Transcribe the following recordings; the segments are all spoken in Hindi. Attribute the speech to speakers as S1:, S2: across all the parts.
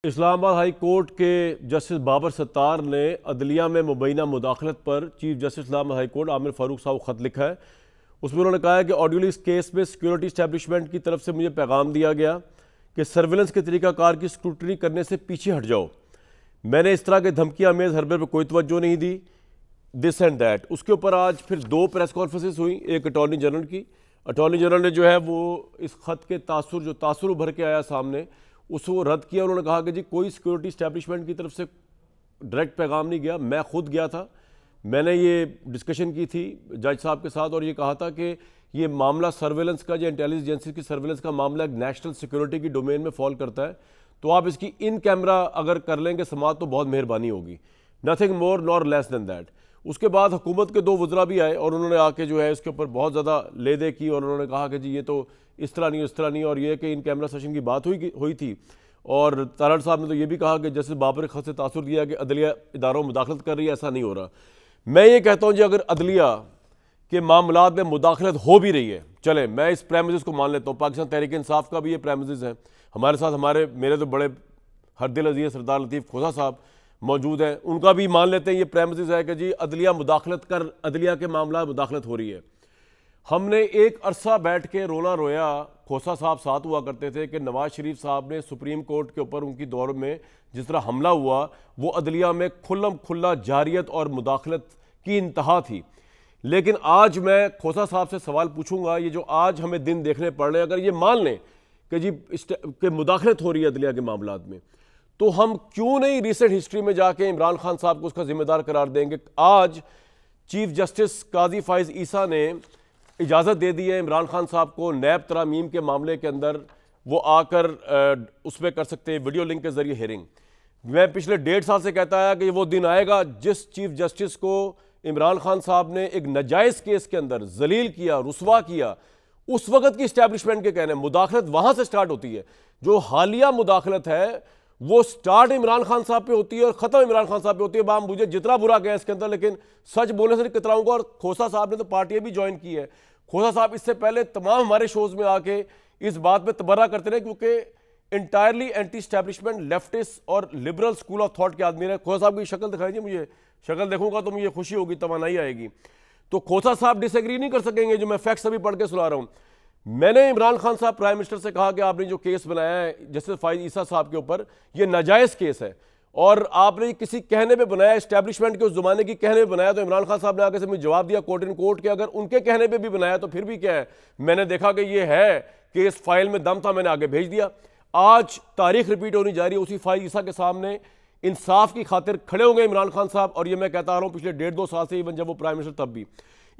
S1: इस्लामाबाद हाई कोर्ट के जस्टिस बाबर सत्तार ने अदलिया में मुबैना मुदाखलत पर chief justice Islamabad high court Aamir Farooq साहब को ख़त लिखा है। उसमें उन्होंने कहा है कि ऑडियोली इस केस में सिक्योरिटी इस्टेब्लिशमेंट की तरफ से मुझे पैगाम दिया गया कि सर्विलेंस के तरीक़ाकार की स्क्रूटनी करने से पीछे हट जाओ। मैंने इस तरह के धमकियाँ मेज़ हरबे पर कोई तवज्जो नहीं दी, दिस एंड दैट। उसके ऊपर आज फिर दो प्रेस कॉन्फ्रेंसेस हुई, एक अटॉर्नी जनरल की। अटॉर्नी जनरल ने जो है वो इस ख़त के तासुर उभर के आया सामने, उसको रद्द किया। उन्होंने कहा कि जी कोई सिक्योरिटी इस्टेब्लिशमेंट की तरफ से डायरेक्ट पैगाम नहीं गया, मैं खुद गया था, मैंने ये डिस्कशन की थी जज साहब के साथ और ये कहा था कि ये मामला सर्वेलेंस का, जो इंटेलिजेंस एजेंसी की सर्वेलेंस का मामला एक नेशनल सिक्योरिटी की डोमेन में फॉल करता है, तो आप इसकी इन कैमरा अगर कर लेंगे समाअत तो बहुत मेहरबानी होगी, nothing more nor less than that. उसके बाद हुकूमत के दो वज़रा भी आए और उन्होंने आके जो है इसके ऊपर बहुत ज़्यादा ले दे की और उन्होंने कहा कि जी ये तो इस तरह नहीं, इस तरह नहीं, और ये कि इन कैमरा सेशन की बात हुई थी। और तारड़ साहब ने तो ये भी कहा कि जस्टिस बाबर ने ख़त से तासुर दिया कि अदलिया इदारों में मुदाखलत कर रही है, ऐसा नहीं हो रहा। मैं ये कहता हूँ जी अगर अदलिया के मामलात में मुदाखलत हो भी रही है, चले मैं इस प्रेमिसेस को मान लेता हूँ, पाकिस्तान तहरीक इंसाफ का भी ये प्रेमिसेस है, हमारे साथ मेरे तो बड़े हरदिल अजीज सरदार लतीफ़ खोसा साहब मौजूद हैं, उनका भी मान लेते हैं ये प्रेमिसेस है कि जी अदलिया मुदाखलत कर, अदलिया के मामला मुदाखलत हो रही है। हमने एक अरसा बैठ के रोना रोया, खोसा साहब साथ हुआ करते थे कि नवाज शरीफ साहब ने सुप्रीम कोर्ट के ऊपर उनकी दौर में जिस तरह हमला हुआ वो अदलिया में खुल्लम खुल्ला जारियत और मुदाखलत की इंतहा थी। लेकिन आज मैं खोसा साहब से सवाल पूछूंगा, ये जो आज हमें दिन देखने पड़ रहे हैं, अगर ये मान लें कि जी कि मुदाखलत हो रही है अदलिया के मामलात में, तो हम क्यों नहीं रिसेंट हिस्ट्री में जाके इमरान खान साहब को उसका जिम्मेदार करार देंगे। आज चीफ जस्टिस काजी फाइज ईसा ने इजाज़त दे दी है इमरान खान साहब को नैब तरामीम के मामले के अंदर वो आकर उसमें कर सकते हैं वीडियो लिंक के ज़रिए हेयरिंग। मैं पिछले 1.5 साल से कहता आया कि वो दिन आएगा जिस चीफ जस्टिस को इमरान खान साहब ने एक नाजायज़ केस के अंदर जलील किया, रुसवा किया, उस वक़्त की इस्टेब्लिशमेंट के कहने मुदाखलत वहाँ से स्टार्ट होती है। जो हालिया मुदाखलत है वो स्टार्ट इमरान खान साहब पे होती है और ख़त्म इमरान खान साहब पे होती है। बाम मुझे जितना बुरा कहा इसके अंदर, लेकिन सच बोलने से कतराऊंगा। और खोसा साहब ने तो पार्टियां भी ज्वाइन की है। खोसा साहब इससे पहले तमाम हमारे शोज में आके इस बात पे तबर्रा करते रहे क्योंकि इंटायरली एंटी स्टैब्लिशमेंट लेफ्टिस्ट और लिबरल स्कूल ऑफ थॉट के आदमी रहे। खोसा साहब की शक्ल दिखाई, मुझे शक्ल देखूंगा तो मुझे खुशी होगी, तमन्नाई आएगी। तो खोसा साहब डिसएग्री नहीं कर सकेंगे, जो मैं फैक्ट्स अभी पढ़ के सुना रहा हूं। मैंने इमरान खान साहब प्राइम मिनिस्टर से कहा कि आपने जो केस बनाया है जस्टिस फाइज ईसा साहब के ऊपर, यह नाजायज़ केस है और आपने किसी कहने पे बनाया, इस्टेब्लिशमेंट के उस जमाने की कहने पे बनाया। तो इमरान खान साहब ने आगे से मुझे जवाब दिया कोर्ट इन कोर्ट के, अगर उनके कहने पे भी बनाया तो फिर भी क्या है, मैंने देखा कि ये है केस, फाइल में दम था, मैंने आगे भेज दिया। आज तारीख रिपीट होनी जा रही है, उसी फाइज ईसा के सामने इंसाफ की खातिर खड़े होंगे इमरान खान साहब। और ये मैं कहता आ रहा हूँ पिछले 1.5-2 साल से, इवन जब वो प्राइम मिनिस्टर तब भी।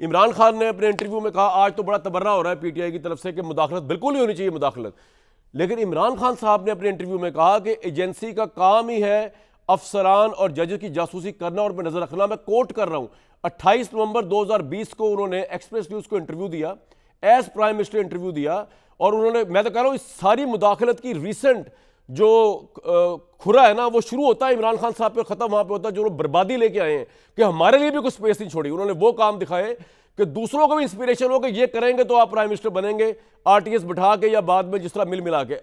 S1: इमरान खान ने अपने इंटरव्यू में कहा आज तो बड़ा तबर्रा हो रहा है पीटीआई की तरफ से कि मुदाखलत बिल्कुल ही होनी चाहिए मुदाखलत, लेकिन इमरान खान साहब ने अपने इंटरव्यू में कहा कि एजेंसी का काम ही है अफसरान और जजेस की जासूसी करना और नजर रखना। मैं कोट कर रहा हूं, 28 नवंबर 2020 को उन्होंने एक्सप्रेस न्यूज को इंटरव्यू दिया, एज प्राइम मिनिस्टर इंटरव्यू दिया, और उन्होंने, मैं तो कह रहा हूं इस सारी मुदाखलत की रिसेंट जो खुरा है ना वो शुरू होता है इमरान खान साहब पे, खत्म वहां पे होता है जो लोग बर्बादी लेके आए हैं कि हमारे लिए भी कुछ स्पेस नहीं छोड़ी। उन्होंने वो काम दिखाए कि दूसरों को भी इंस्पिरेशन हो कि ये करेंगे तो आप प्राइम मिनिस्टर बनेंगे, आरटीएस बिठा के या बाद में जिस तरह मिला के।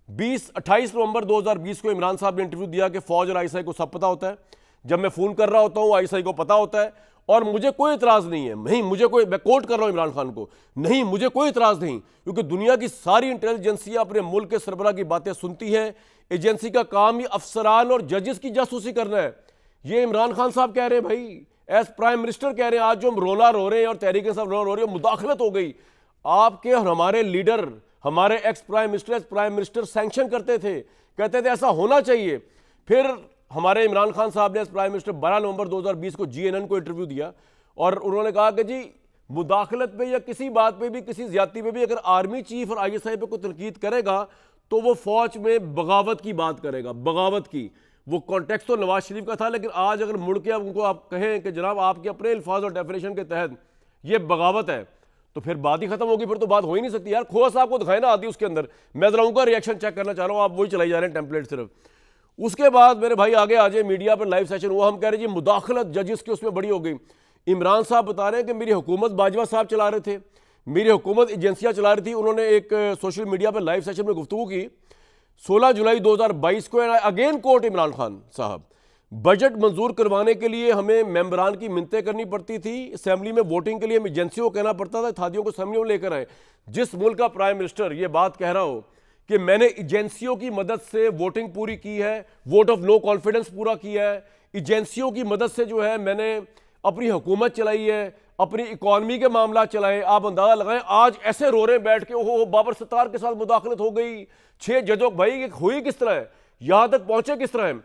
S1: 28 नवंबर 2020 को इमरान साहब ने इंटरव्यू दिया कि फौज और आईएसआई को सब पता होता है, जब मैं फोन कर रहा होता हूं आईएसआई को पता होता है और मुझे कोई इतराज नहीं है। नहीं मुझे कोई, मैं कोट कर रहा हूं इमरान खान को, नहीं मुझे कोई इतराज नहीं, क्योंकि दुनिया की सारी इंटेलिजेंसियां अपने मुल्क के सरबराह की बातें सुनती है। एजेंसी का काम ही अफसरान और जजेस की जासूसी करना है। ये इमरान खान साहब कह रहे हैं, भाई एज प्राइम मिनिस्टर कह रहे हैं। आज जो हम रोला रो रहे हैं और तहरीक इंसाफ रोला रो रही है, मुदाखलत हो गई। आपके और हमारे लीडर, हमारे एक्स प्राइम मिनिस्टर सैंक्शन करते थे, कहते थे ऐसा होना चाहिए। फिर हमारे इमरान खान साहब ने एज प्राइम मिनिस्टर 12 नवंबर 2020 को जीएनएन को इंटरव्यू दिया और उन्होंने कहा कि जी मुदाखलत पे या किसी बात पे भी, किसी ज्यादती पे भी अगर आर्मी चीफ और आईएसआई पे कोई तनकीद करेगा तो वो फौज में बगावत की बात करेगा, बगावत की। वो कॉन्टेक्स्ट तो नवाज शरीफ का था, लेकिन आज अगर मुड़ के उनको आप कहें कि जनाब आपके अपने अल्फाज और डेफिनेशन के तहत ये बगावत है, तो फिर बात ही खत्म होगी, फिर तो बात हो ही नहीं सकती। यार खोसा साहब को दिखाई ना आती उसके अंदर, मैं जरा उनका रिएक्शन चेक करना चाह रहा हूँ, आप वही चलाई जा रहे हैं टेम्पलेट सिर्फ। उसके बाद मेरे भाई आगे आ जाए, मीडिया पर लाइव सेशन हुआ, हम कह रहे जी मुदाखलत जजेस की उसमें बड़ी हो गई। इमरान साहब बता रहे हैं कि मेरी हुकूमत बाजवा साहब चला रहे थे, मेरी हुकूमत एजेंसियां चला रही थी। उन्होंने एक सोशल मीडिया पर लाइव सेशन में गुफ्तगू की 16 जुलाई 2022 को अगेन कोर्ट इमरान खान साहब, बजट मंजूर करवाने के लिए हमें मेंबरान की मिन्नतें करनी पड़ती थी, असेंबली में वोटिंग के लिए हमें एजेंसियों को कहना पड़ता था इत्तेहादियों को असेंबली में लेकर आए। जिस मुल्क का प्राइम मिनिस्टर ये बात कह रहा हो कि मैंने एजेंसियों की मदद से वोटिंग पूरी की है, वोट ऑफ नो कॉन्फिडेंस पूरा किया है, एजेंसियों की मदद से जो है मैंने अपनी हुकूमत चलाई है, अपनी इकॉनमी के मामला चलाए, आप अंदाजा लगाएं आज ऐसे रो रहे हैं बैठ के, ओहो बाबर सत्तार के साथ मुदाखलत हो गई, 6 जजों, भाई हुई किस तरह है, यहां तक पहुंचे किस तरह है।